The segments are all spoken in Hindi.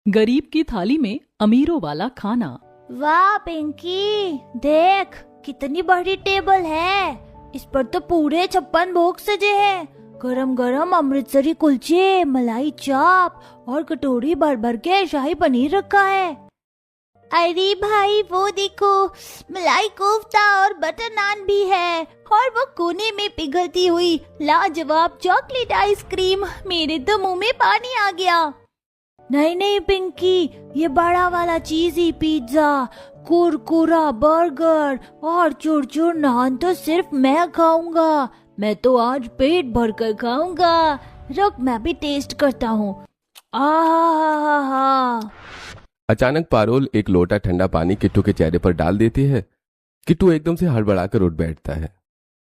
गरीब की थाली में अमीरों वाला खाना। वाह पिंकी, देख कितनी बड़ी टेबल है। इस पर तो पूरे 56 भोग सजे हैं। गरम गरम अमृतसरी कुलचे, मलाई चाप और कटोरी भर भर के शाही पनीर रखा है। अरे भाई वो देखो, मलाई कोफ्ता और बटर नान भी है, और वो कोने में पिघलती हुई लाजवाब चॉकलेट आइसक्रीम। मेरे तो मुंह में पानी आ गया। नहीं नहीं पिंकी, ये बड़ा वाला चीजी पिज्जा, कुरकुरा बर्गर और चूर नान तो सिर्फ मैं खाऊंगा। मैं तो आज पेट भर कर खाऊंगा। रुक, मैं भी टेस्ट करता हूँ। आहा। अचानक पारुल एक लोटा ठंडा पानी किट्टू के चेहरे पर डाल देती है। किट्टू एकदम से हड़बड़ाकर उठ बैठता है।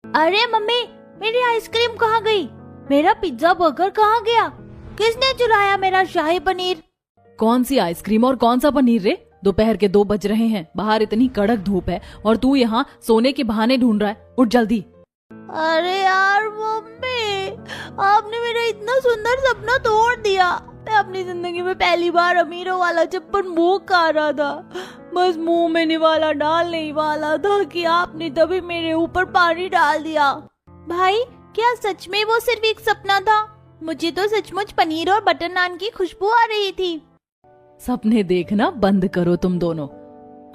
अरे मम्मी, मेरी आइसक्रीम कहाँ गई? मेरा पिज्जा बर्गर कहाँ गया? किसने चुराया मेरा शाही पनीर? कौन सी आइसक्रीम और कौन सा पनीर रे? दोपहर के 2 बज रहे हैं, बाहर इतनी कड़क धूप है और तू यहाँ सोने के बहाने ढूंढ रहा है। उठ जल्दी। अरे यार मम्मी, आपने मेरा इतना सुंदर सपना तोड़ दिया। मैं अपनी जिंदगी में पहली बार अमीरों वाला 56 भोग खा रहा था। बस मुंह में निवाला डालने ही वाला था कि आपने तभी मेरे ऊपर पानी डाल दिया। भाई, क्या सच में वो सिर्फ एक सपना था? मुझे तो सचमुच पनीर और बटर नान की खुशबू आ रही थी। सपने देखना बंद करो तुम दोनों।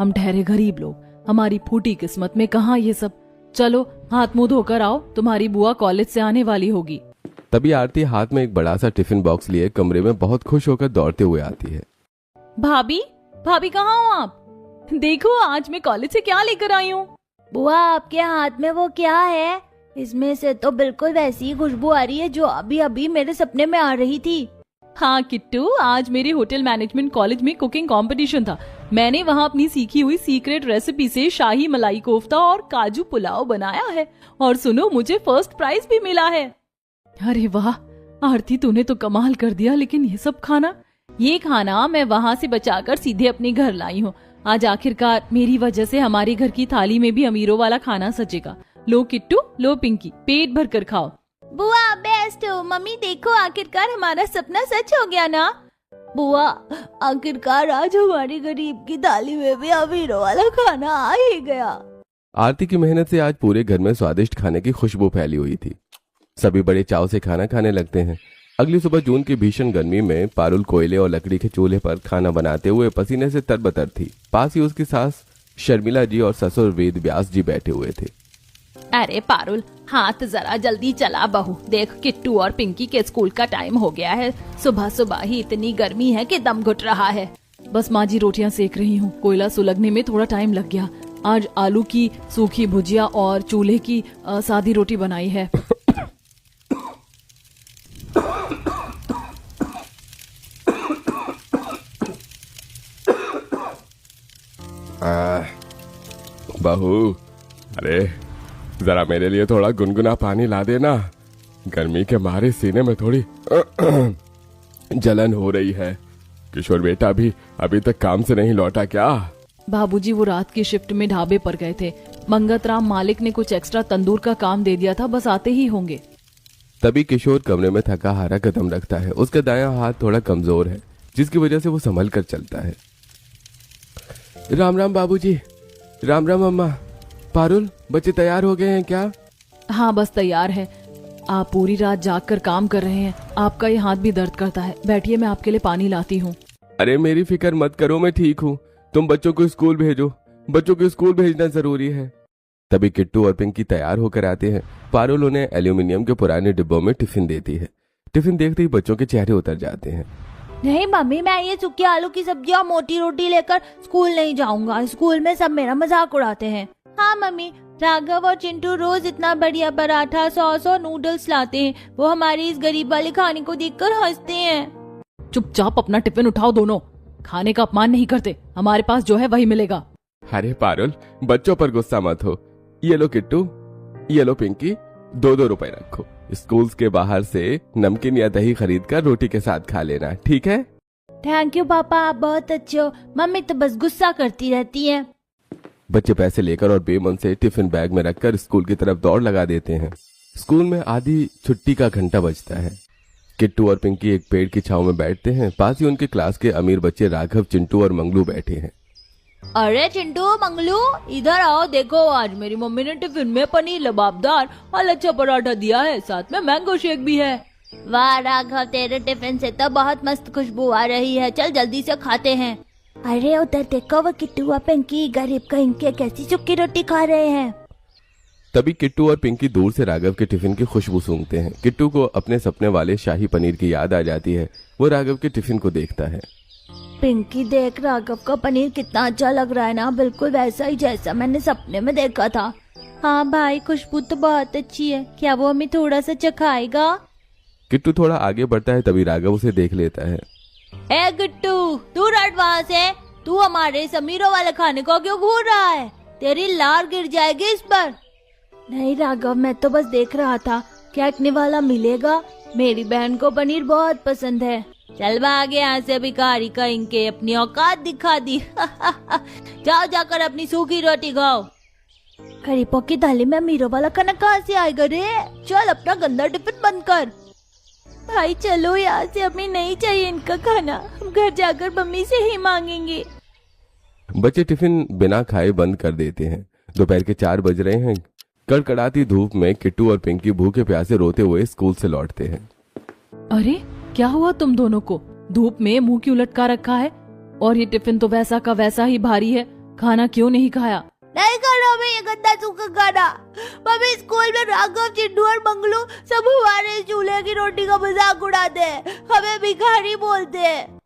हम ठहरे गरीब लोग, हमारी फूटी किस्मत में कहाँ ये सब। चलो हाथ मुंह धोकर आओ, तुम्हारी बुआ कॉलेज से आने वाली होगी। तभी आरती हाथ में एक बड़ा सा टिफिन बॉक्स लिए कमरे में बहुत खुश होकर दौड़ते हुए आती है। भाभी, भाभी कहाँ हो आप? देखो आज मैं कॉलेज से क्या लेकर आई हूँ। बुआ, आपके हाथ में वो क्या है? इसमें से तो बिल्कुल वैसी ही खुशबू आ रही है जो अभी अभी मेरे सपने में आ रही थी। हाँ किट्टू, आज मेरे होटल मैनेजमेंट कॉलेज में कुकिंग कंपटीशन था। मैंने वहाँ अपनी सीखी हुई सीक्रेट रेसिपी से शाही मलाई कोफ्ता और काजू पुलाव बनाया है, और सुनो मुझे फर्स्ट प्राइज भी मिला है। अरे वाह आरती, तूने तो कमाल कर दिया। लेकिन ये खाना मैं वहाँ से बचाकर सीधे अपने घर लाई हूँ। आज आखिरकार मेरी वजह से हमारे घर की थाली में भी अमीरों वाला खाना सजेगा। लो किट्टू, लो पिंकी, पेट भर कर खाओ। बुआ बेस्ट हो। मम्मी देखो, आखिरकार हमारा सपना सच हो गया ना। बुआ, आखिरकार आज हमारी गरीब की थाली में भी अमीरों वाला खाना आ ही गया। आरती की मेहनत से आज पूरे घर में स्वादिष्ट खाने की खुशबू फैली हुई थी। सभी बड़े चाव से खाना खाने लगते हैं। अगली सुबह जून की भीषण गर्मी में पारुल कोयले और लकड़ी के चूल्हे पर खाना बनाते हुए पसीने से तरबतर थी। पास ही उसकी सास शर्मिला जी और ससुर वेद व्यास जी बैठे हुए थे। अरे पारुल, हाथ जरा जल्दी चला बहू। देख किट्टू और पिंकी के स्कूल का टाइम हो गया है। सुबह सुबह ही इतनी गर्मी है कि दम घुट रहा है। बस माँ जी रोटियां सेक रही हूँ। कोयला सुलगने में थोड़ा टाइम लग गया। आज आलू की सूखी भुजिया और चूल्हे की सादी रोटी बनाई है। बहू, अरे जरा मेरे लिए थोड़ा गुनगुना पानी ला देना। गर्मी के मारे सीने में थोड़ी जलन हो रही है। किशोर बेटा भी अभी तक काम से नहीं लौटा क्या? बाबूजी वो रात की शिफ्ट में ढाबे पर गए थे। मंगतराम मालिक ने कुछ एक्स्ट्रा तंदूर का काम दे दिया था, बस आते ही होंगे। तभी किशोर कमरे में थका हारा कदम रखता है। उसका दायां हाथ थोड़ा कमजोर है, जिसकी वजह से वो संभल कर चलता है। राम राम बाबूजी। राम राम अम्मा। पारुल, बच्चे तैयार हो गए हैं क्या? हाँ बस तैयार है। आप पूरी रात जाग कर काम कर रहे हैं, आपका ये हाथ भी दर्द करता है। बैठिए, मैं आपके लिए पानी लाती हूँ। अरे मेरी फिक्र मत करो, मैं ठीक हूँ। तुम बच्चों को स्कूल भेजो, बच्चों को स्कूल भेजना जरूरी है। तभी किट्टू और पिंकी तैयार होकर आते हैं। पारुल उन्हें एल्यूमिनियम के पुराने डिब्बों में टिफिन देती है। टिफिन देखते ही बच्चों के चेहरे उतर जाते हैं। नहीं मम्मी, मैं ये सूखी आलू की सब्जी और मोटी रोटी लेकर स्कूल नहीं जाऊंगा। स्कूल में सब मेरा मजाक उड़ाते हैं। हाँ मम्मी, राघव और चिंटू रोज इतना बढ़िया पराठा, सॉस और नूडल्स लाते हैं। वो हमारी इस गरीब वाले खाने को देखकर हंसते हैं। चुपचाप अपना टिफिन उठाओ दोनों। खाने का अपमान नहीं करते, हमारे पास जो है वही मिलेगा। अरे पारुल, बच्चों पर गुस्सा मत हो। ये लो किट्टू, ये लो पिंकी, 2-2 रुपए रखो। स्कूल के बाहर से नमकीन या दही खरीद कर रोटी के साथ खा लेना, ठीक है? थैंक यू पापा, आप बहुत अच्छे हो। मम्मी तो बस गुस्सा करती रहती है। बच्चे पैसे लेकर और बेमन से टिफिन बैग में रखकर स्कूल की तरफ दौड़ लगा देते हैं। स्कूल में आधी छुट्टी का घंटा बजता है। किट्टू और पिंकी एक पेड़ की छांव में बैठते हैं। पास ही उनके क्लास के अमीर बच्चे राघव, चिंटू और मंगलू बैठे हैं। अरे चिंटू, मंगलू, इधर आओ। देखो, आज मेरी मम्मी ने टिफिन में पनीर लबाबदार और लच्छा पराठा दिया है, साथ में मैंगो शेक भी है। वाह राघव, तेरे टिफिन से तो बहुत मस्त खुशबू आ रही है। चल जल्दी से खाते हैं। अरे उधर देखो, वो किट्टू और पिंकी गरीब कहीं के कैसी सूखी रोटी खा रहे हैं। तभी किट्टू और पिंकी दूर से राघव के टिफिन की खुशबू सूंघते हैं। किट्टू को अपने सपने वाले शाही पनीर की याद आ जाती है। वो राघव के टिफिन को देखता है। पिंकी देख, राघव का पनीर कितना अच्छा लग रहा है ना, बिल्कुल वैसा ही जैसा मैंने सपने में देखा था। हाँ भाई, खुशबू तो बहुत अच्छी है। क्या वो हमें थोड़ा सा चखाएगा? किट्टू थोड़ा आगे बढ़ता है, तभी राघव उसे देख लेता है। ए गिट्टू, तू हट वहाँ से। तू हमारे समीरों वाले खाने को क्यों घूर रहा है? तेरी लार गिर जाएगी इस पर। नहीं राघव, मैं तो बस देख रहा था क्या रखने वाला मिलेगा। मेरी बहन को पनीर बहुत पसंद है। चल भाग यहाँ से भिखारी कहीं के, अपनी औकात दिखा दी। जाओ जाकर अपनी सूखी रोटी खाओ। गरीबों की थाली में अमीरों वाला खाना कहाँ से आएगा रे? चल अपना गंदा टिफिन बंद कर। भाई चलो यहाँ से, हमें नहीं चाहिए इनका खाना। हम घर जाकर मम्मी से ही मांगेंगे। बच्चे टिफिन बिना खाए बंद कर देते हैं। दोपहर के 4 बज रहे हैं। कड़कड़ाती धूप में किट्टू और पिंकी भूखे प्यासे रोते हुए स्कूल से लौटते हैं। अरे क्या हुआ तुम दोनों को? धूप में मुंह क्यों लटका रखा है? और ये टिफिन तो वैसा का वैसा ही भारी है, खाना क्यों नहीं खाया? नहीं खाना हमें ये गंदा सूखा खाना। मम्मी, स्कूल में राघव, चिंटू और मंगलू सब हमारे चूल्हे की रोटी का मजाक उड़ाते हैं, हमें भिखारी बोलते हैं।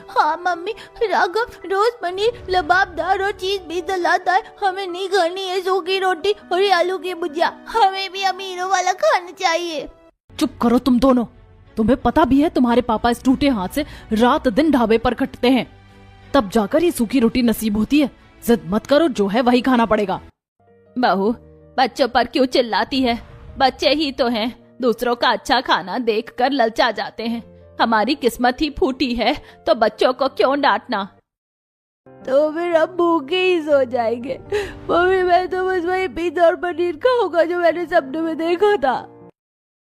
हाँ मम्मी, राघव रोज पनीर लबाबदार और चीज भी लाता है। हमें नहीं खानी है सूखी रोटी और ये आलू की भुजिया। हमें भी अमीरों वाला खाना चाहिए। चुप करो तुम दोनों। तुम्हें पता भी है तुम्हारे पापा इस टूटे हाथ से रात दिन ढाबे पर खटते हैं, तब जाकर ये सूखी रोटी नसीब होती है। जिद मत करो, जो है वही खाना पड़ेगा। बहू, बच्चों पर क्यों चिल्लाती है? बच्चे ही तो हैं, दूसरों का अच्छा खाना देखकर ललचा जाते हैं। हमारी किस्मत ही फूटी है तो बच्चों को क्यों डांटना? तो फिर हम भूखे ही सो जाएंगे। मम्मी, मैं तो बस वही पिज़्ज़ा और पनीर खाऊंगा जो मैंने सपने में देखा था।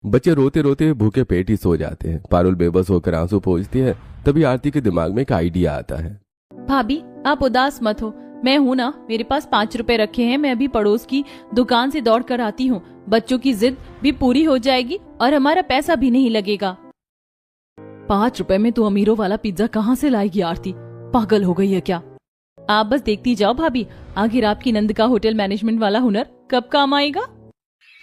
बच्चे रोते रोते भूखे पेट ही सो जाते हैं। पारुल बेबस होकर आंसू पोंछती है। तभी आरती के दिमाग में एक आइडिया आता है। भाभी, आप उदास मत हो, मैं हूँ ना, मेरे पास 5 रुपए रखे हैं। मैं अभी पड़ोस की दुकान से दौड़ कर आती हूँ। बच्चों की जिद भी पूरी हो जाएगी और हमारा पैसा भी नहीं लगेगा। 5 रुपए में तू अमीरों वाला पिज्जा कहाँ से लाएगी आरती? पागल हो गई है क्या? आप बस देखती जाओ भाभी, आखिर आपकी नंद का होटल मैनेजमेंट वाला हुनर कब काम आएगा।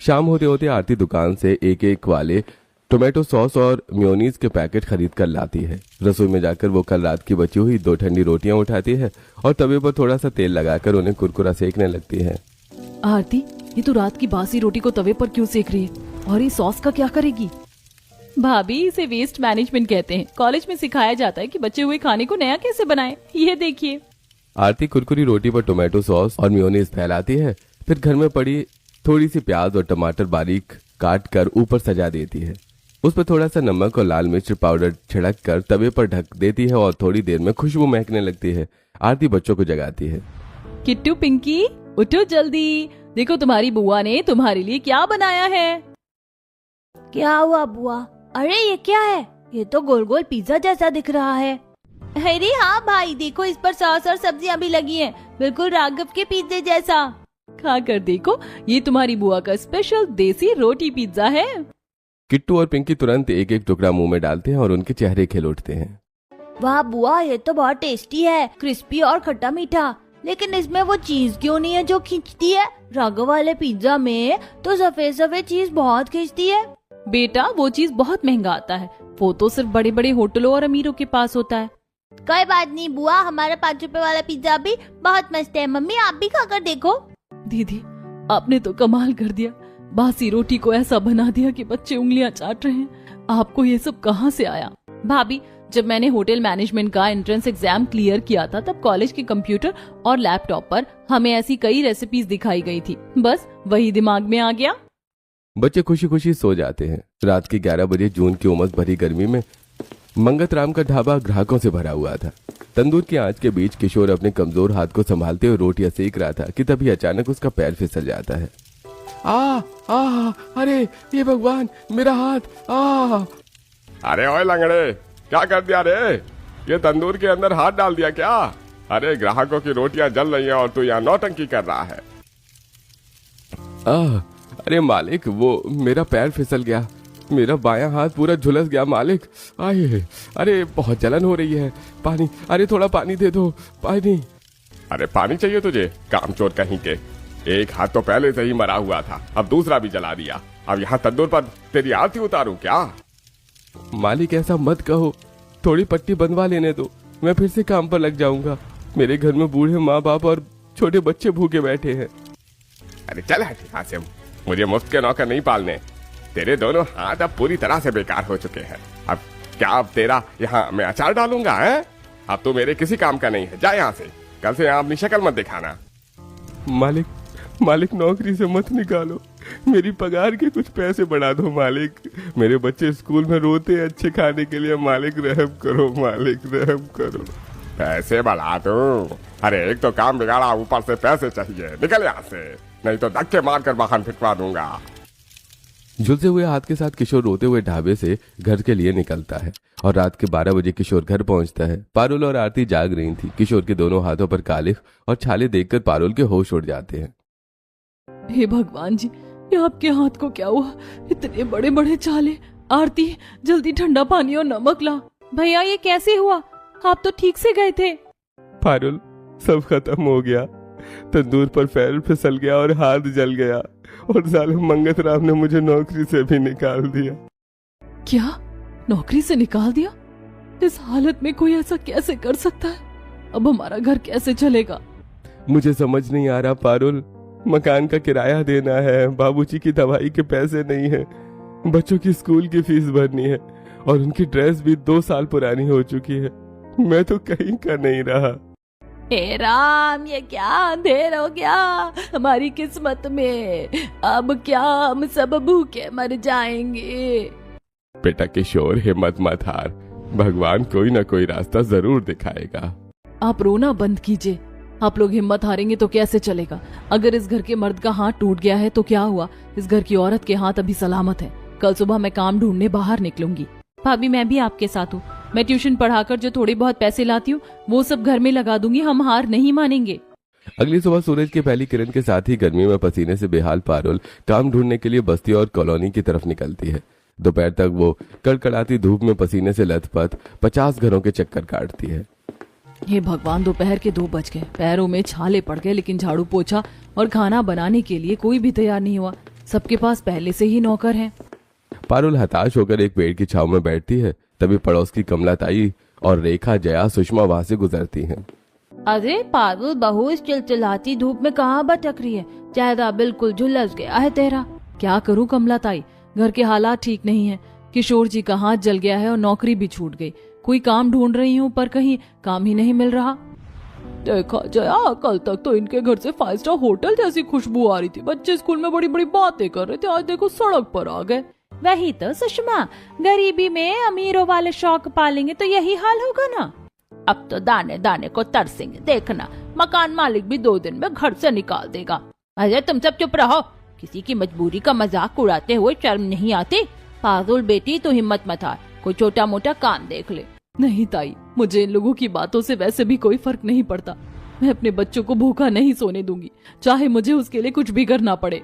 शाम होते होते आरती दुकान से एक एक वाले टोमेटो सॉस और मेयोनीज के पैकेट खरीद कर लाती है। रसोई में जाकर वो कल रात की बची हुई 2 ठंडी रोटियां उठाती है और तवे पर थोड़ा सा तेल लगाकर उन्हें कुरकुरा सेकने लगती है। आरती, ये तू रात की बासी रोटी को तवे पर क्यों सेक रही है? और ये सॉस का क्या करेगी? भाभी, इसे वेस्ट मैनेजमेंट कहते हैं। कॉलेज में सिखाया जाता है कि बचे हुए खाने को नया कैसे बनाएं। ये देखिए। आरती कुरकुरी रोटी पर टोमेटो सॉस और मेयोनीज फैलाती है। फिर घर में पड़ी थोड़ी सी प्याज और टमाटर बारीक काट कर ऊपर सजा देती है। उस पर थोड़ा सा नमक और लाल मिर्च पाउडर छिड़क कर तवे पर ढक देती है और थोड़ी देर में खुशबू महकने लगती है। आरती बच्चों को जगाती है। किट्टू, पिंकी, उठो जल्दी, देखो तुम्हारी बुआ ने तुम्हारे लिए क्या बनाया है। क्या हुआ बुआ? अरे ये क्या है? ये तो गोल गोल पिज्जा जैसा दिख रहा है। अरे हाँ भाई, देखो इस पर सॉस और सब्जियां भी लगी हैं, बिल्कुल राघव के पिज्जे जैसा। खा कर देखो, ये तुम्हारी बुआ का स्पेशल देसी रोटी पिज्जा है। किट्टू और पिंकी तुरंत एक एक टुकड़ा मुंह में डालते हैं और उनके चेहरे खिल उठते हैं। वाह बुआ, ये तो बहुत टेस्टी है, क्रिस्पी और खट्टा मीठा। लेकिन इसमें वो चीज क्यों नहीं है जो खींचती है? राघव वाले पिज्जा में तो सफेद सफेद चीज बहुत खींचती है। बेटा, वो चीज बहुत महंगा आता है, वो तो सिर्फ बड़े बड़े होटलों और अमीरों के पास होता है। कोई बात नहीं बुआ, हमारा 5 रुपए वाला पिज्जा भी बहुत मस्त है। मम्मी, आप भी खाकर देखो। दीदी, आपने तो कमाल कर दिया। बासी रोटी को ऐसा बना दिया कि बच्चे उंगलियां चाट रहे हैं। आपको ये सब कहाँ से आया? भाभी, जब मैंने होटल मैनेजमेंट का एंट्रेंस एग्जाम क्लियर किया था, तब कॉलेज के कंप्यूटर और लैपटॉप पर हमें ऐसी कई रेसिपीज दिखाई गई थी। बस वही दिमाग में आ गया। बच्चे खुशी खुशी सो जाते हैं। रात के 11 बजे जून की उमस भरी गर्मी में मंगत राम का ढाबा ग्राहकों से भरा हुआ था। तंदूर की आंच के बीच किशोर अपने कमजोर हाथ को संभालते हुए रोटियां सेक रहा था कि तभी अचानक उसका पैर फिसल जाता है। आ, अरे ये भगवान, मेरा हाथ! अरे ओए लंगड़े, क्या कर दिया रे? ये तंदूर के अंदर हाथ डाल दिया क्या? अरे ग्राहकों की रोटियां जल रही हैं और तू यहाँ नौटंकी कर रहा है। अरे मालिक, वो मेरा पैर फिसल गया, मेरा बायां हाथ पूरा झुलस गया मालिक। आए, अरे बहुत जलन हो रही है। पानी, अरे थोड़ा पानी दे दो, पानी। अरे पानी चाहिए तुझे, कामचोर कहीं के? एक हाथ तो पहले से ही मरा हुआ था, अब दूसरा भी जला दिया। अब यहाँ तंदूर पर तेरी आरती उतारूं क्या? मालिक ऐसा मत कहो, थोड़ी पट्टी बंधवा लेने दो, मैं फिर से काम पर लग जाऊंगा। मेरे घर में बूढ़े माँ बाप और छोटे बच्चे भूखे बैठे हैं। अरे चल हट यहाँ से, मुझे मुफ्त के नौकर नहीं पालने। तेरे दोनों हाथ अब पूरी तरह से बेकार हो चुके हैं। अब क्या, अब तेरा यहाँ मैं अचार डालूंगा है? अब तो मेरे किसी काम का नहीं है, जा यहाँ से। कल से यहाँ अपनी शक्ल मत दिखाना। मालिक नौकरी से मत निकालो, मेरी पगार के कुछ पैसे बढ़ा दो मालिक। मेरे बच्चे स्कूल में रोते हैं अच्छे खाने के लिए, मालिक रहम करो, मालिक रहम करो। पैसे बढ़ा दूं? अरे एक तो काम बिगाड़ा, ऊपर से पैसे चाहिए। निकल यहाँ से, नहीं तो धक्के मारकर बाहर फिटवा दूंगा। झुलसे हुए हाथ के साथ किशोर रोते हुए ढाबे से घर के लिए निकलता है और रात के 12 बजे किशोर घर पहुंचता है। पारुल और आरती जाग रही थी। किशोर के दोनों हाथों पर कालिख और छाले देखकर पारुल के होश उड़ जाते हैं। हे भगवान जी, ये आपके हाथ को क्या हुआ? इतने बड़े बड़े छाले। आरती, जल्दी ठंडा पानी और नमक ला। भैया, ये कैसे हुआ? आप तो ठीक से गए थे। पारुल, सब खत्म हो गया। तंदूर पर पैर फिसल गया और हाथ जल गया, और जालिम मंगत राम ने मुझे नौकरी से भी निकाल दिया। क्या? नौकरी से निकाल दिया? इस हालत में कोई ऐसा कैसे कर सकता है? अब हमारा घर कैसे चलेगा? मुझे समझ नहीं आ रहा पारुल। मकान का किराया देना है, बाबूजी की दवाई के पैसे नहीं है, बच्चों की स्कूल की फीस भरनी है, और उनकी ड्रेस भी 2 साल पुरानी हो चुकी है। मैं तो कहीं का नहीं रहा। हे राम, ये क्या अंधेर हो गया हमारी किस्मत में। अब क्या, हम सब भूखे मर जाएंगे। बेटा किशोर, हिम्मत मत हार, भगवान कोई ना कोई रास्ता जरूर दिखाएगा। आप रोना बंद कीजिए। आप लोग हिम्मत हारेंगे तो कैसे चलेगा? अगर इस घर के मर्द का हाथ टूट गया है तो क्या हुआ? इस घर की औरत के हाथ अभी सलामत है। कल सुबह मैं काम ढूंढने बाहर निकलूंगी। भाभी, मैं भी आपके साथ हूँ। मैं ट्यूशन पढ़ाकर जो थोड़ी बहुत पैसे लाती हूँ वो सब घर में लगा दूंगी। हम हार नहीं मानेंगे। अगली सुबह सूरज की पहली किरण के साथ ही गर्मी में पसीने से बेहाल पारुल काम ढूंढने के लिए बस्ती और कॉलोनी की तरफ निकलती है। दोपहर तक वो कड़कड़ाती धूप में पसीने से लथपथ 50 घरों के चक्कर काटती है। हे भगवान, दोपहर के 2 बज गए, पैरों में छाले पड़ गए, लेकिन झाड़ू पोछा और खाना बनाने के लिए कोई भी तैयार नहीं हुआ। सबके पास पहले से ही नौकर हैं। पारुल हताश होकर एक पेड़ की छांव में बैठती है। तभी पड़ोस की कमला ताई और रेखा, जया, सुषमा वहां से गुजरती हैं। अरे पारुल बहू, इस चिलचिलाती धूप में कहाँ भटक रही है? चेहरा बिल्कुल झुलस गया है तेरा। क्या करूं कमला ताई, घर के हालात ठीक नहीं है। किशोर जी का हाथ जल गया है और नौकरी भी छूट गई। कोई काम ढूंढ रही हूँ पर कहीं काम ही नहीं मिल रहा। देखा जया, कल तक तो इनके घर से 5 स्टार होटल जैसी खुशबू आ रही थी। बच्चे स्कूल में बड़ी बड़ी बातें कर रहे थे, आज देखो सड़क पर आ गए। वही तो सुषमा, गरीबी में अमीरों वाले शौक पालेंगे तो यही हाल होगा ना। अब तो दाने दाने को तरसेंगे, देखना मकान मालिक भी 2 दिन में घर से निकाल देगा। अरे तुम सब चुप रहो, किसी की मजबूरी का मजाक उड़ाते हुए शर्म नहीं आती? पारुल बेटी, तो हिम्मत मत हार, कोई छोटा मोटा काम देख ले। नहीं ताई, मुझे इन लोगों की बातों से वैसे भी कोई फर्क नहीं पड़ता। मैं अपने बच्चों को भूखा नहीं सोने दूंगी, चाहे मुझे उसके लिए कुछ भी करना पड़े।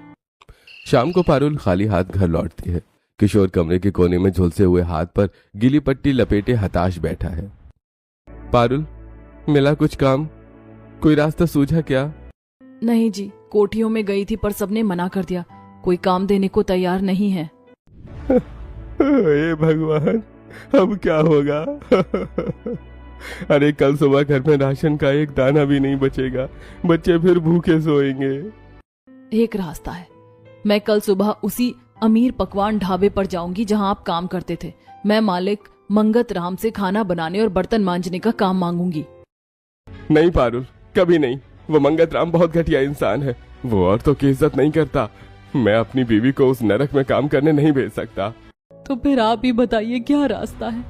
शाम को पारुल खाली हाथ घर लौटती है। किशोर कमरे के कोने में झुलसे हुए हाथ पर गीली पट्टी लपेटे हताश बैठा है। पारुल, मिला कुछ काम? कोई रास्ता सूझा क्या? नहीं जी, कोठियों में गई थी पर सबने मना कर दिया। कोई काम देने को तैयार नहीं है। हे भगवान, अब क्या होगा? अरे कल सुबह घर में राशन का एक दाना भी नहीं बचेगा, बच्चे फिर भूखे सोएंगे। एक रास्ता है, मैं कल सुबह उसी अमीर पकवान ढाबे पर जाऊंगी जहां आप काम करते थे। मैं मालिक मंगत राम से खाना बनाने और बर्तन मांजने का काम मांगूंगी। नहीं पारुल, कभी नहीं। वो मंगत राम बहुत घटिया इंसान है। वो औरतों की इज्जत नहीं करता। मैं अपनी बीवी को उस नरक में काम करने नहीं भेज सकता। तो फिर आप ही बताइए क्या रास्ता है?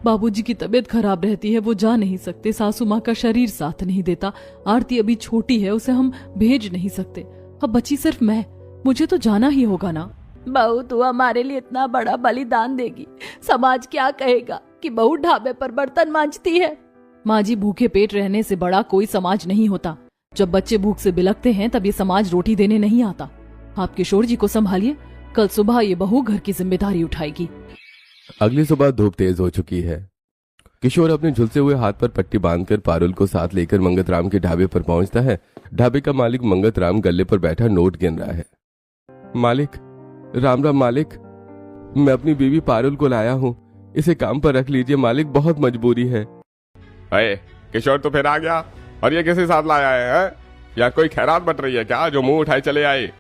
बाबूजी की तबीयत खराब रहती है, वो जा नहीं सकते। सासू माँ का शरीर साथ नहीं देता। आरती अभी छोटी है, उसे हम भेज नहीं सकते। अब बची सिर्फ मैं, मुझे तो जाना ही होगा ना। बहू तू हमारे लिए इतना बड़ा बलिदान देगी, समाज क्या कहेगा कि बहू ढाबे पर बर्तन मांजती है। माँ जी, भूखे पेट रहने से बड़ा कोई समाज नहीं होता। जब बच्चे भूख से बिलखते हैं तब ये समाज रोटी देने नहीं आता। आप किशोर जी को संभालिए, कल सुबह ये बहू घर की जिम्मेदारी उठाएगी। अगली सुबह धूप तेज हो चुकी है। किशोर अपने झुलसे हुए हाथ पर पट्टी बांधकर पारुल को साथ लेकर मंगतराम के ढाबे पर पहुंचता है। ढाबे का मालिक मंगतराम गले पर बैठा नोट गिन रहा है। मालिक, राम राम मालिक, मैं अपनी बीवी पारुल को लाया हूँ, इसे काम पर रख लीजिए मालिक, बहुत मजबूरी है। अरे किशोर तो फिर आ गया, और ये किसी साथ लाया है? या कोई खैरात बट रही है क्या जो मुंह उठाए चले आए?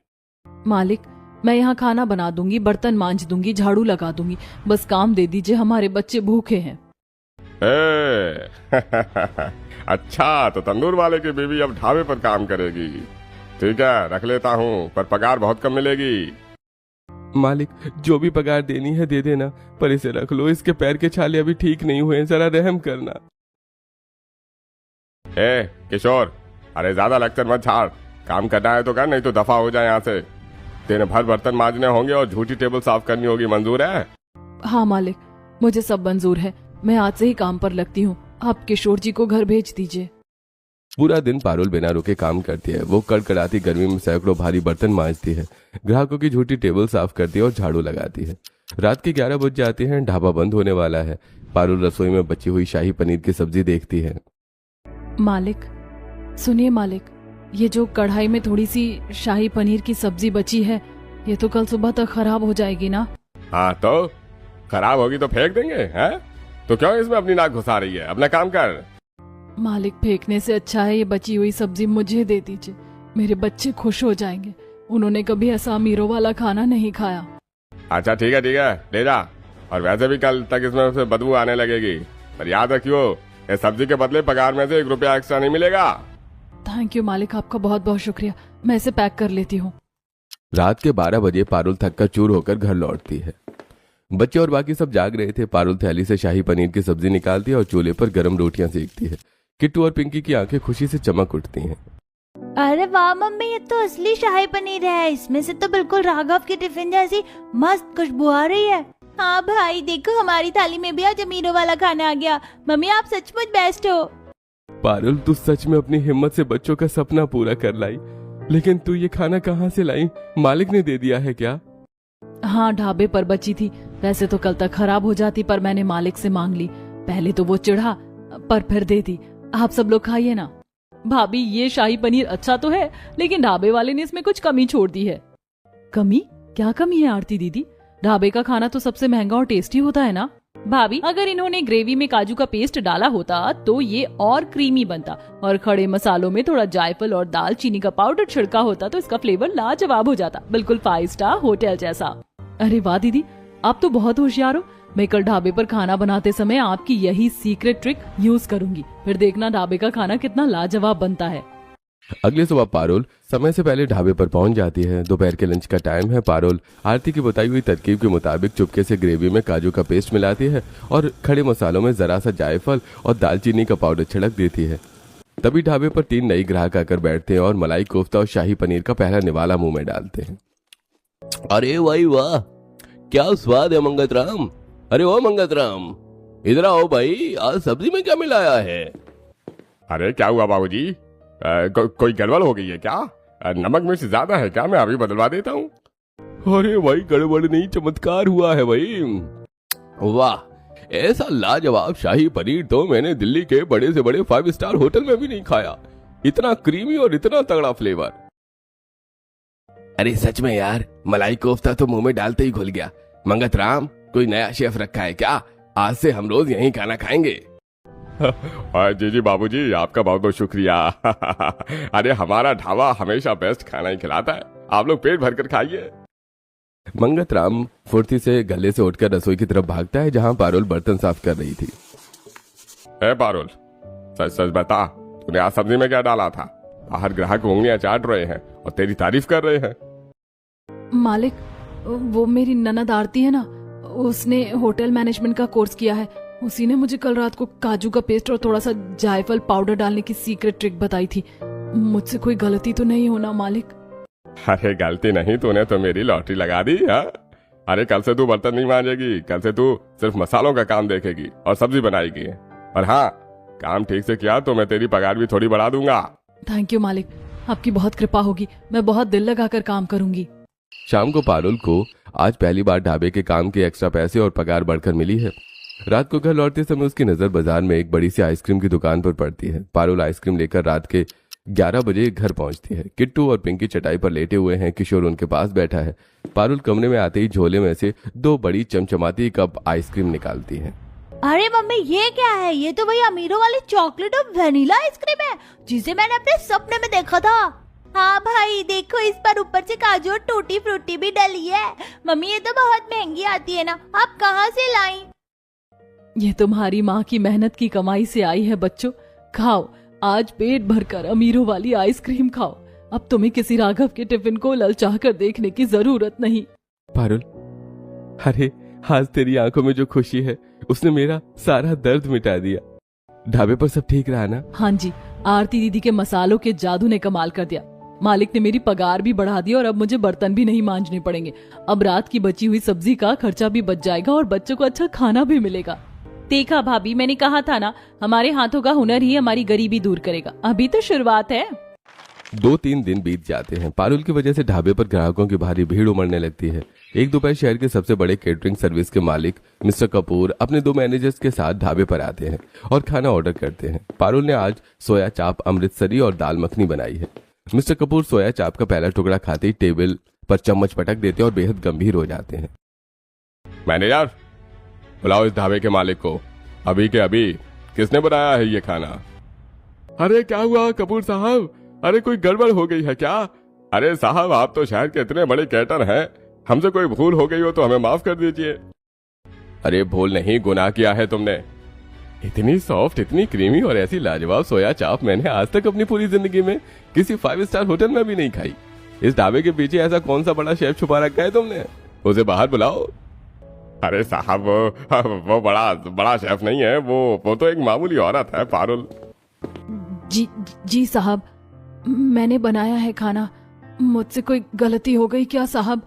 मालिक, मैं यहाँ खाना बना दूंगी, बर्तन मांज दूंगी, झाड़ू लगा दूंगी, बस काम दे दीजिए, हमारे बच्चे भूखे हैं। अच्छा, तो तंदूर वाले की बीवी अब ढाबे पर काम करेगी। ठीक है, रख लेता हूँ, पर पगार बहुत कम मिलेगी। मालिक, जो भी पगार देनी है दे देना, पर इसे रख लो, इसके पैर के छाले अभी ठीक नहीं हुए, जरा रहम करना। किशोर, अरे ज्यादा लेक्चर मत झाड़, काम करना है तो कर, नहीं तो दफा हो जाए यहाँ से। दिन भर बर्तन मांजने होंगे और झूठी टेबल साफ करनी होगी, मंजूर है? हाँ मालिक, मुझे सब मंजूर है, मैं आज से ही काम पर लगती हूँ, आप किशोर जी को घर भेज दीजिए। पूरा दिन पारुल बिना रुके काम करती है। वो कड़कड़ाती गर्मी में सैकड़ों भारी बर्तन मांजती है, ग्राहकों की झूठी टेबल साफ करती है और झाड़ू लगाती है। रात के 11 बज जाते हैं, ढाबा बंद होने वाला है। पारुल रसोई में बची हुई शाही पनीर की सब्जी देखती है। मालिक, सुनिए मालिक, ये जो कढ़ाई में थोड़ी सी शाही पनीर की सब्जी बची है, ये तो कल सुबह तक खराब हो जाएगी ना? हाँ तो खराब होगी तो फेंक देंगे, हैं? तो क्यों इसमें अपनी नाक घुसा रही है? अपना काम कर। मालिक, फेंकने से अच्छा है ये बची हुई सब्जी मुझे दे दीजिए, मेरे बच्चे खुश हो जाएंगे, उन्होंने कभी ऐसा अमीरों वाला खाना नहीं खाया। अच्छा ठीक है, ले जा, और वैसे भी कल तक इसमें से बदबू आने लगेगी, पर याद रखियो, इस सब्जी के बदले पगार में से 1 रुपया एक्स्ट्रा नहीं मिलेगा। थैंक यू मालिक, आपका बहुत बहुत शुक्रिया, मैं इसे पैक कर लेती हूँ। रात के 12 बजे पारुल थककर चूर होकर घर लौटती है। बच्चे और बाकी सब जाग रहे थे। पारुल थैली से शाही पनीर की सब्जी निकालती है और चूल्हे पर गर्म रोटियां सेकती है। किट्टू और पिंकी की आंखें खुशी से चमक उठती हैं। अरे वाह मम्मी, ये तो असली शाही पनीर है, इसमें से तो बिल्कुल राघव की टिफिन जैसी मस्त खुशबू आ रही है। हाँ भाई देखो, हमारी थाली में भी आज अमीरों वाला खाना आ गया। मम्मी आप सचमुच बेस्ट हो। पारुल, तू सच में अपनी हिम्मत से बच्चों का सपना पूरा कर लाई, लेकिन तू ये खाना कहाँ से लाई? मालिक ने दे दिया है क्या? हाँ, ढाबे पर बची थी, वैसे तो कल तक खराब हो जाती, पर मैंने मालिक से मांग ली। पहले तो वो चिढ़ा, पर फिर दे दी। आप सब लोग खाइए ना। भाभी, ये शाही पनीर अच्छा तो है, लेकिन ढाबे वाले ने इसमें कुछ कमी छोड़ दी है। कमी? क्या कमी है आरती दीदी? ढाबे का खाना तो सबसे महंगा और टेस्टी होता है ना। भाभी, अगर इन्होंने ग्रेवी में काजू का पेस्ट डाला होता तो ये और क्रीमी बनता, और खड़े मसालों में थोड़ा जायफल और दालचीनी का पाउडर छिड़का होता तो इसका फ्लेवर लाजवाब हो जाता, बिल्कुल 5 स्टार होटल जैसा। अरे वाह दीदी, आप तो बहुत होशियार हो। मैं कल ढाबे पर खाना बनाते समय आपकी यही सीक्रेट ट्रिक यूज करूंगी, फिर देखना ढाबे का खाना कितना लाजवाब बनता है। अगली सुबह पारुल समय से पहले ढाबे पर पहुंच जाती है। दोपहर के लंच का टाइम है। पारुल आरती की बताई हुई तरकीब के मुताबिक चुपके से ग्रेवी में काजू का पेस्ट मिलाती है और खड़े मसालों में जरा सा जायफल और दालचीनी का पाउडर छिड़क देती है। तभी ढाबे पर 3 नई ग्राहक आकर बैठते हैं और मलाई कोफ्ता और शाही पनीर का पहला निवाला मुंह में डालते हैं। अरे भाई वाह, क्या स्वाद है मंगतराम। अरे ओ मंगतराम, इधर आओ भाई, आज सब्जी में क्या मिलाया है? अरे क्या हुआ बाबूजी? कोई गड़बड़ हो गई है क्या? नमक मिर्च ज्यादा है क्या? मैं अभी बदलवा देता हूँ। अरे भाई, गड़बड़ नहीं, चमत्कार हुआ है भाई। वाह, ऐसा लाजवाब शाही पनीर तो मैंने दिल्ली के बड़े से बड़े 5 स्टार होटल में भी नहीं खाया। इतना क्रीमी और इतना तगड़ा फ्लेवर। अरे सच में यार, मलाई कोफ्ता तो मुंह में डालते ही घुल गया। मंगतराम, कोई नया शेफ रखा है क्या? आज से हम रोज यहीं खाना खाएंगे। जी बाबूजी, आपका बहुत बहुत शुक्रिया। अरे हमारा ढाबा हमेशा बेस्ट खाना ही खिलाता है, आप लोग पेट भरकर खाइए। मंगतराम फुर्ती से गले से उठकर रसोई की तरफ भागता है जहां पारुल बर्तन साफ कर रही थी। पारुल, सच सच बता, तूने आज सब्जी में क्या डाला था? बाहर ग्राहक उंगलियां चाट रहे हैं और तेरी तारीफ कर रहे हैं। मालिक, वो मेरी ननद आरती है ना, उसने होटल मैनेजमेंट का कोर्स किया है, उसी ने मुझे कल रात को काजू का पेस्ट और थोड़ा सा जायफल पाउडर डालने की सीक्रेट ट्रिक बताई थी। मुझसे कोई गलती तो नहीं होना मालिक? अरे गलती नहीं, तूने तो मेरी लॉटरी लगा दी। हाँ, अरे कल से तू बर्तन नहीं मांजेगी, कल से तू सिर्फ मसालों का काम देखेगी और सब्जी बनाएगी। और हाँ, काम ठीक से किया तो मैं तेरी पगार भी थोड़ी बढ़ा दूंगा। थैंक यू मालिक, आपकी बहुत कृपा होगी, मैं बहुत दिल लगाकर काम करूंगी। शाम को पारुल को आज पहली बार ढाबे के काम के एक्स्ट्रा पैसे और पगार बढ़कर मिली है। रात को घर लौटते समय उसकी नजर बाजार में एक बड़ी सी आइसक्रीम की दुकान पर पड़ती है। पारुल आइसक्रीम लेकर रात के 11 बजे घर पहुंचती है। किट्टू और पिंकी चटाई पर लेटे हुए हैं, किशोर उनके पास बैठा है। पारुल कमरे में आते ही झोले में से 2 बड़ी चमचमाती कप आइसक्रीम निकालती है। अरे मम्मी ये क्या है? ये तो भाई अमीरों वाली चॉकलेट और वेनिला आइसक्रीम है जिसे मैंने अपने सपने में देखा था। हाँ भाई देखो, इस पर ऊपर से काजू और टूटी फ्रूटी भी डली है। मम्मी ये तो बहुत महंगी आती है ना, आप कहाँ से लाई? ये तुम्हारी माँ की मेहनत की कमाई से आई है बच्चों, खाओ आज पेट भरकर अमीरों वाली आइसक्रीम खाओ। अब तुम्हें किसी राघव के टिफिन को ललचा कर देखने की जरूरत नहीं। पारुल, अरे आज तेरी आंखों में जो खुशी है उसने मेरा सारा दर्द मिटा दिया। ढाबे पर सब ठीक रहा ना? हाँ जी, आरती दीदी के मसालों के जादू ने कमाल कर दिया। मालिक ने मेरी पगार भी बढ़ा दी और अब मुझे बर्तन भी नहीं मांजने पड़ेंगे। अब रात की बची हुई सब्जी का खर्चा भी बच जाएगा और बच्चों को अच्छा खाना भी मिलेगा। देखा भाभी, मैंने कहा था ना, हमारे हाथों का हुनर ही हमारी गरीबी दूर करेगा। अभी तो शुरुआत है। 2-3 दिन बीत जाते हैं। पारुल की वजह से ढाबे पर ग्राहकों की भारी भीड़ उमड़ने लगती है। एक दोपहर शहर के सबसे बड़े केटरिंग सर्विस के मालिक मिस्टर कपूर अपने 2 मैनेजर्स के साथ ढाबे पर आते हैं और खाना ऑर्डर करते हैं। पारुल ने आज सोया चाप, अमृतसरी और दाल मखनी बनाई है। मिस्टर कपूर सोया चाप का पहला टुकड़ा खाते ही टेबल पर चम्मच पटक देते और बेहद गंभीर हो जाते हैं। मैनेजर, बुलाओ इस ढाबे के मालिक को। अभी के अभी किसने बनाया है ये खाना? अरे क्या हुआ कपूर साहब? अरे कोई गड़बड़ हो गई है क्या? अरे साहब, आप तो शहर के इतने बड़े कैटर हैं, हमसे कोई भूल हो गई हो तो हमें माफ कर दीजिए। अरे भूल नहीं, गुनाह किया है तुमने। इतनी सॉफ्ट, इतनी क्रीमी और ऐसी लाजवाब सोया चाप मैंने आज तक अपनी पूरी जिंदगी में किसी 5 स्टार होटल में भी नहीं खाई। इस ढाबे के पीछे ऐसा कौन सा बड़ा शेफ छुपा रखा है तुमने? उसे बाहर बुलाओ। अरे साहब, वो बड़ा शेफ नहीं है, वो तो एक मामूली औरत है पारुल। जी साहब, मैंने बनाया है खाना। मुझसे कोई गलती हो गई क्या साहब?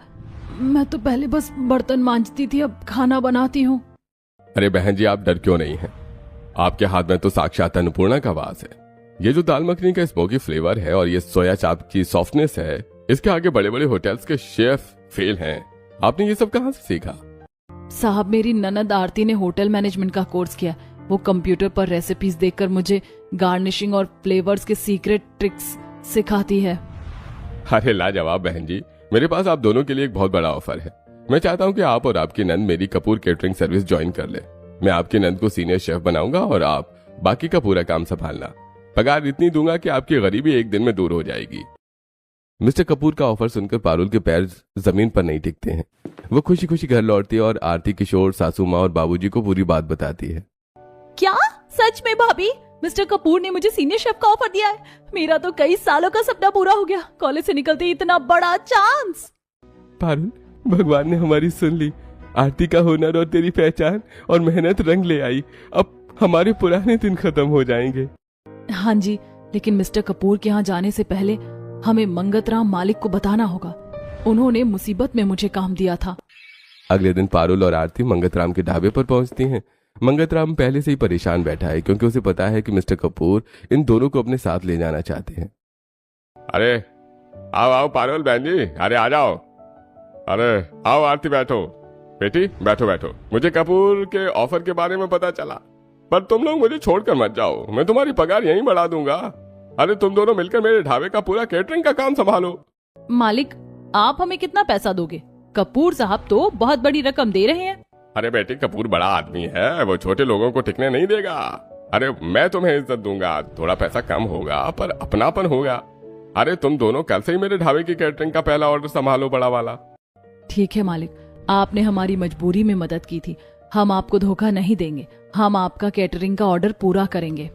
मैं तो पहले बस बर्तन मांजती थी, अब खाना बनाती हूँ। अरे बहन जी, आप डर क्यों नहीं हैं? आपके हाथ में तो साक्षात अन्नपूर्णा का वास है। ये जो दाल मखनी का स्मोकी फ्लेवर है और ये सोया चाप की सॉफ्टनेस है, इसके आगे बड़े बड़े होटल्स के शेफ फेल हैं। आपने ये सब कहाँ से सीखा? साहब, मेरी ननद आरती ने होटल मैनेजमेंट का कोर्स किया। वो कंप्यूटर पर रेसिपीज देखकर मुझे गार्निशिंग और फ्लेवर्स के सीक्रेट ट्रिक्स सिखाती है। अरे लाजवाब बहन जी, मेरे पास आप दोनों के लिए एक बहुत बड़ा ऑफर है। मैं चाहता हूँ कि आप और आपकी नंद मेरी कपूर केटरिंग सर्विस ज्वाइन कर ले। मैं आपकी नंद को सीनियर शेफ बनाऊंगा और आप बाकी का पूरा काम संभालना। पगार इतनी दूंगा कि आपकी गरीबी एक दिन में दूर हो जाएगी। मिस्टर कपूर का ऑफर सुनकर पारुल के पैर जमीन पर नहीं टिकते हैं। वो खुशी खुशी घर लौटती है और आरती, किशोर, सासू माँ और बाबूजी को पूरी बात बताती है। क्या सच में भाभी? मिस्टर कपूर ने मुझे सीनियर शेफ का ऑफर दिया है। मेरा तो कई सालों का सपना पूरा हो गया। कॉलेज से निकलते ही इतना बड़ा चांस। पारुल, भगवान ने हमारी सुन ली। आरती का हुनर और तेरी पहचान और मेहनत रंग ले आई। अब हमारे पुराने दिन खत्म हो जाएंगे। हाँ जी, लेकिन मिस्टर कपूर के यहाँ जाने से पहले हमें मंगतराम मालिक को बताना होगा। उन्होंने मुसीबत में मुझे काम दिया था। अगले दिन पारुल और आरती मंगतराम के ढाबे पर पहुंचती हैं। मंगतराम पहले से ही परेशान बैठा है क्योंकि उसे पता है कि मिस्टर कपूर इन दोनों को अपने साथ ले जाना चाहते हैं। अरे आओ आओ पारुल बहन जी, अरे आ जाओ। अरे आओ आरती, बैठो बेटी, बैठो बैठो। मुझे कपूर के ऑफर के बारे में पता चला, पर तुम लोग मुझे छोड़कर मत जाओ। मैं तुम्हारी पगार यहीं बढ़ा दूंगा। अरे तुम दोनों मिलकर मेरे ढाबे का पूरा केटरिंग का काम संभालो। मालिक, आप हमें कितना पैसा दोगे? कपूर साहब तो बहुत बड़ी रकम दे रहे हैं। अरे बेटी, कपूर बड़ा आदमी है, वो छोटे लोगों को टिकने नहीं देगा। अरे मैं तुम्हें इज्जत दूंगा, थोड़ा पैसा कम होगा पर अपनापन होगा। अरे तुम दोनों कल से ही मेरे ढाबे की केटरिंग का पहला ऑर्डर संभालो, बड़ा वाला। ठीक है मालिक, आपने हमारी मजबूरी में मदद की थी। हम आपको धोखा नहीं देंगे। हम आपका केटरिंग का ऑर्डर पूरा करेंगे।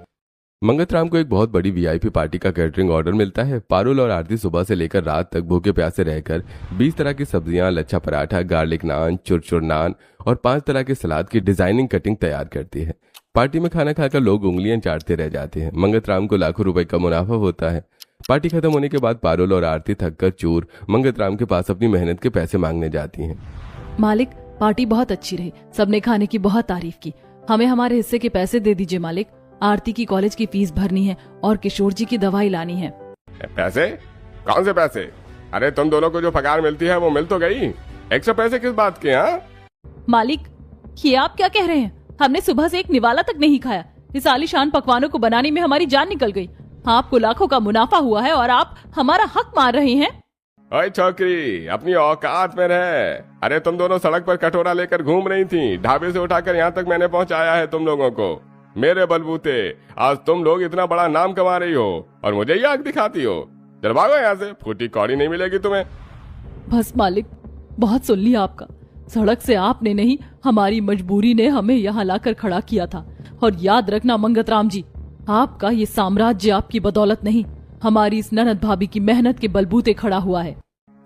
मंगतराम को एक बहुत बड़ी वीआईपी पार्टी का कैटरिंग ऑर्डर मिलता है। पारुल और आरती सुबह से लेकर रात तक भूखे प्यासे रहकर 20 तरह की सब्जियां, लच्छा पराठा, गार्लिक नान, चुरचुर नान और 5 तरह के सलाद की डिजाइनिंग कटिंग तैयार करती है। पार्टी में खाना खाकर लोग उंगलियां चाटते रह जाते हैं। मंगतराम को लाखों रुपए का मुनाफा होता है। पार्टी खत्म होने के बाद पारुल और आरती थककर चूर मंगतराम के पास अपनी मेहनत के पैसे मांगने जाती हैं। मालिक, पार्टी बहुत अच्छी रही, सबने खाने की बहुत तारीफ की। हमें हमारे हिस्से के पैसे दे दीजिए मालिक। आरती की कॉलेज की फीस भरनी है और किशोर जी की दवाई लानी है। पैसे? कौन से पैसे? अरे तुम दोनों को जो पगार मिलती है वो मिल तो गई, एक्स्ट्रा पैसे किस बात के? हाँ मालिक, ये आप क्या कह रहे हैं? हमने सुबह से एक निवाला तक नहीं खाया। इस आलीशान पकवानों को बनाने में हमारी जान निकल गई। आपको लाखों का मुनाफा हुआ है और आप हमारा हक मार रहे हैं। ओए छोकरी, अपनी औकात में रहे। अरे तुम दोनों सड़क पर कटोरा लेकर घूम रही थी, ढाबे से उठाकर यहाँ तक मैंने पहुँचाया है तुम लोगों को। मेरे बलबूते आज तुम लोग इतना बड़ा नाम कमा रही हो और मुझे ही आग दिखाती हो। चल भागो यहाँ से, फूटी कौड़ी नहीं मिलेगी तुम्हें। बस मालिक, बहुत सुन लिया आपका। सड़क से आपने नहीं, हमारी मजबूरी ने हमें यहाँ लाकर खड़ा किया था। और याद रखना मंगतराम जी, आपका ये साम्राज्य आपकी बदौलत नहीं, हमारी इस ननद भाभी की मेहनत के बलबूते खड़ा हुआ है।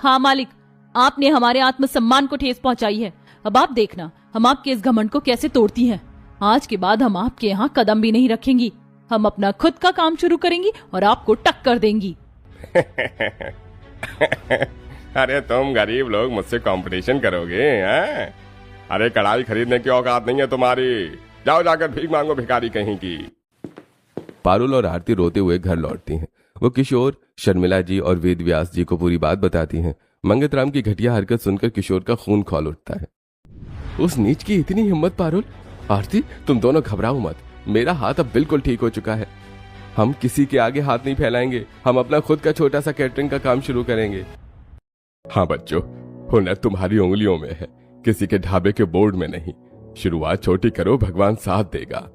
हाँ मालिक, आपने हमारे आत्मसम्मान को ठेस पहुंचाई है। अब आप देखना हम आपके इस घमंड को कैसे तोड़ती हैं। आज के बाद हम आपके यहाँ कदम भी नहीं रखेंगी। हम अपना खुद का काम शुरू करेंगी और आपको टक्कर देंगी। अरे तुम गरीब लोग मुझसे कंपटीशन करोगे हैं? अरे कढ़ाई खरीदने की औकात नहीं है तुम्हारी। जाओ जाकर भीख मांगो भिखारी कहीं की। पारुल और आरती रोते हुए घर लौटती हैं। वो किशोर, शर्मिला जी और वेद व्यास जी को पूरी बात बताती हैं। मंगतराम की घटिया हरकत सुनकर किशोर का खून खौल उठता है। उस नीच की इतनी हिम्मत! पारुल, आरती, तुम दोनों घबराओ मत। मेरा हाथ अब बिल्कुल ठीक हो चुका है। हम किसी के आगे हाथ नहीं फैलाएंगे। हम अपना खुद का छोटा सा कैटरिंग का काम शुरू करेंगे। हाँ बच्चों, हुनर तुम्हारी उंगलियों में है, किसी के ढाबे के बोर्ड में नहीं। शुरुआत छोटी करो, भगवान साथ देगा।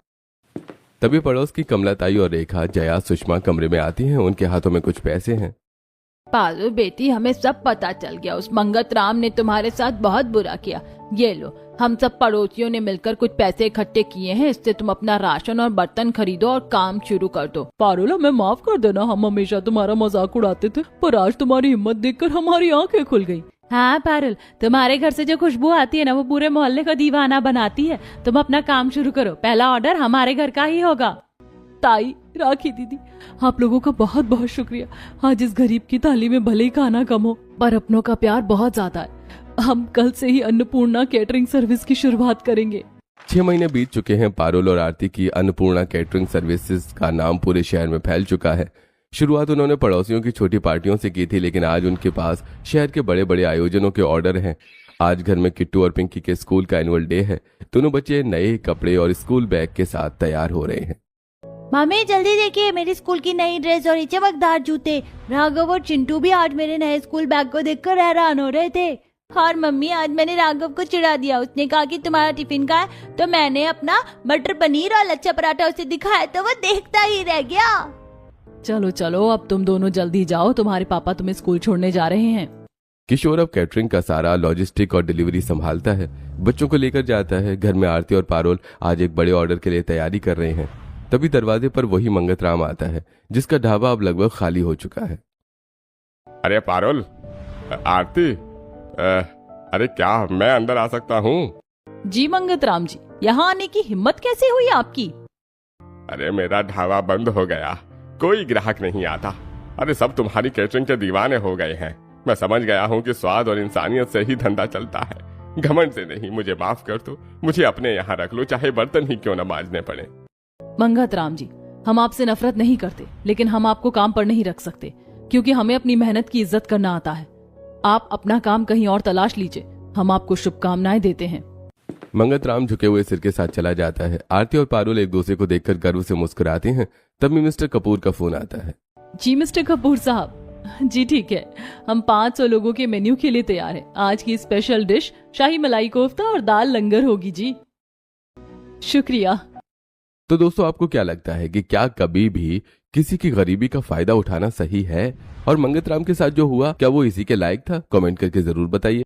तभी पड़ोस की कमलाताई और रेखा, जया, सुषमा कमरे में आती हैं। उनके हाथों में कुछ पैसे हैं। पारू बेटी, हमें सब पता चल गया। उस मंगतराम ने तुम्हारे साथ बहुत बुरा किया। ये लो, हम सब पड़ोसियों ने मिलकर कुछ पैसे इकट्ठे किए हैं। इससे तुम अपना राशन और बर्तन खरीदो और काम शुरू कर दो। पारुल, हमें माफ कर देना, हम हमेशा तुम्हारा मजाक उड़ाते थे, पर आज तुम्हारी हिम्मत देखकर हमारी आंखें खुल गई। हाँ पारुल, तुम्हारे घर से जो खुशबू आती है ना, वो पूरे मोहल्ले को दीवाना बनाती है। तुम अपना काम शुरू करो, पहला ऑर्डर हमारे घर का ही होगा। ताई, राखी दीदी, आप लोगों का बहुत बहुत शुक्रिया। आज इस गरीब की थाली में भले ही खाना कम हो, पर अपनों का प्यार बहुत ज्यादा है। हम कल से ही अन्नपूर्णा कैटरिंग सर्विस की शुरुआत करेंगे। 6 महीने बीत चुके हैं। पारुल और आरती की अन्नपूर्णा कैटरिंग सर्विसेज का नाम पूरे शहर में फैल चुका है। शुरुआत उन्होंने पड़ोसियों की छोटी पार्टियों से की थी, लेकिन आज उनके पास शहर के बड़े बड़े आयोजनों के ऑर्डर हैं। आज घर में किट्टू और पिंकी के स्कूल का एनुअल डे है। दोनों बच्चे नए कपड़े और स्कूल बैग के साथ तैयार हो रहे हैं। मामी जल्दी देखिए, मेरी स्कूल की नई ड्रेस और ये चमकदार जूते। राघव और चिंटू भी आज मेरे नए स्कूल बैग को देखकर हैरान हो रहे थे। और मम्मी, आज मैंने राघव को चिढ़ा दिया। उसने कहा कि तुम्हारा टिफिन का है, तो मैंने अपना मटर पनीर और लच्छा पराठा उसे दिखाया तो वो देखता ही रह गया। चलो चलो, अब तुम दोनों जल्दी जाओ, तुम्हारे पापा तुम्हें स्कूल छोड़ने जा रहे हैं। किशोर अब कैटरिंग का सारा लॉजिस्टिक और डिलीवरी संभालता है, बच्चों को लेकर जाता है। घर में आरती और पारुल आज एक बड़े ऑर्डर के लिए तैयारी कर रहे हैं। तभी दरवाजे पर वही मंगतराम आता है, जिसका ढाबा अब लगभग खाली हो चुका है। अरे पारुल, आरती, अरे क्या मैं अंदर आ सकता हूँ? जी मंगतराम जी, यहाँ आने की हिम्मत कैसे हुई आपकी? अरे मेरा ढाबा बंद हो गया, कोई ग्राहक नहीं आता। अरे सब तुम्हारी कैटरिंग के दीवाने हो गए हैं। मैं समझ गया हूँ कि स्वाद और इंसानियत से ही धंधा चलता है, घमंड से नहीं। मुझे माफ कर दो, मुझे अपने यहाँ रख लो, चाहे बर्तन ही क्यों न मांजने पड़े। मंगतराम जी, हम आपसे नफरत नहीं करते, लेकिन हम आपको काम पर नहीं रख सकते, क्योंकि हमें अपनी मेहनत की इज्जत करना आता है। आप अपना काम कहीं और तलाश लीजिए। हम आपको शुभकामनाएं देते हैं। मंगतराम झुके हुए सिर के साथ चला जाता है। आरती और पारुल एक दूसरे को देखकर गर्व से मुस्कुराते हैं। तभी मिस्टर कपूर का फोन आता है। जी मिस्टर कपूर साहब, जी ठीक है, हम 500 लोगों के मेन्यू के लिए तैयार हैं। आज की स्पेशल डिश शाही मलाई कोफ्ता और दाल लंगर होगी जी। शुक्रिया। तो दोस्तों, आपको क्या लगता है कि क्या कभी भी किसी की गरीबी का फायदा उठाना सही है? और मंगतराम के साथ जो हुआ, क्या वो इसी के लायक था? कमेंट करके जरूर बताइए।